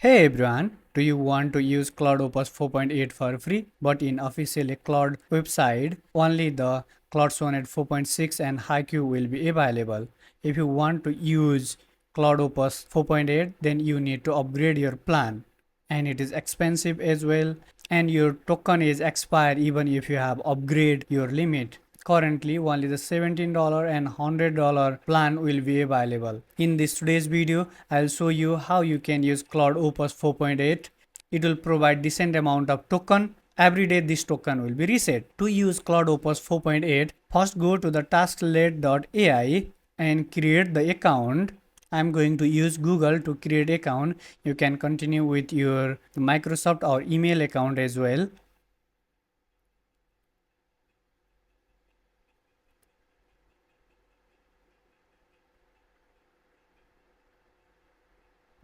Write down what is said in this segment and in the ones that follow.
Hey everyone, do you want to use Claude Opus 4.8 for free? But in officially Claude website, only the Claude Sonnet 4.6 and haiku will be available. If you want to use Claude Opus 4.8, then you need to upgrade your plan. And it is expensive as well. And your token is expired even if you have upgrade your limit. Currently, only the $17 and $100 plan will be available. In this today's video, I'll show you how you can use Claude Opus 4.8. It will provide decent amount of token. Every day this token will be reset. To use Claude Opus 4.8, first go to the tasklet.ai and create the account. I'm going to use Google to create account. You can continue with your Microsoft or email account as well.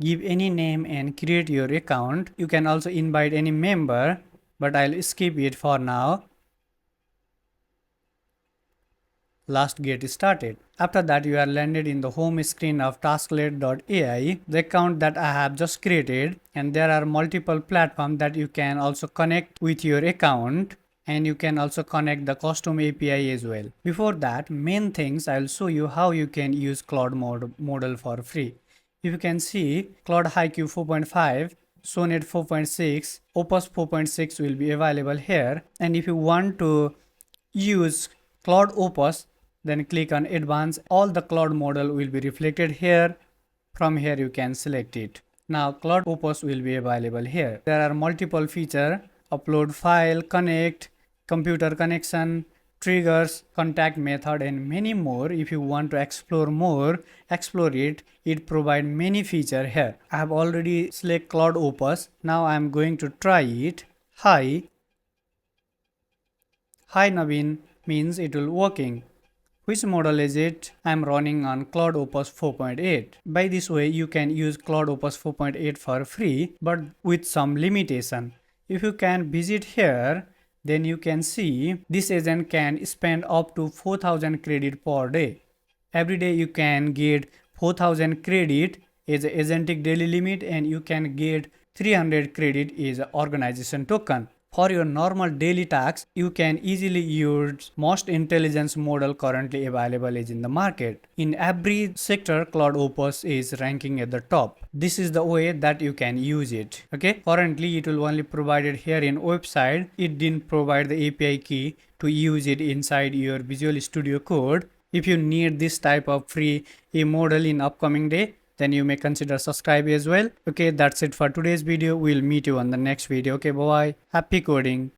Give any name and create your account. You can also invite any member, but I'll skip it for now. Last get started. After that, you are landed in the home screen of tasklet.ai, the account that I have just created, and there are multiple platforms that you can also connect with your account, and you can also connect the custom API as well. Before that, main things, I'll show you how you can use Claude model for free. If you can see, Claude Haiku 4.5, Sonnet 4.6, Opus 4.6 will be available here. And if you want to use Claude Opus, then click on Advanced. All the Claude model will be reflected here. From here you can select it. Now Claude Opus will be available here. There are multiple features: upload file, connect, computer connection, triggers, contact method, and many more. If you want to explore more, explore it. It provides many features here. I have already selected Claude Opus. Now I am going to try it. Hi Naveen means it will working. Which model is it? I am running on Claude Opus 4.8. By this way, you can use Claude Opus 4.8 for free, but with some limitation. If you can visit here, then you can see this agent can spend up to 4000 credit per day. Every day you can get 4000 credit is a agentic daily limit, and you can get 300 credit is a organization token. For your normal daily tasks, you can easily use most intelligence model currently available is in the market. In every sector, Claude Opus is ranking at the top. This is the way that you can use it. Okay, currently it will only provided here in website. It didn't provide the API key to use it inside your Visual Studio Code. If you need this type of free model in upcoming day, then you may consider subscribe as well. Okay, that's it for today's video. We'll meet you on the next video. Okay, bye bye. Happy coding.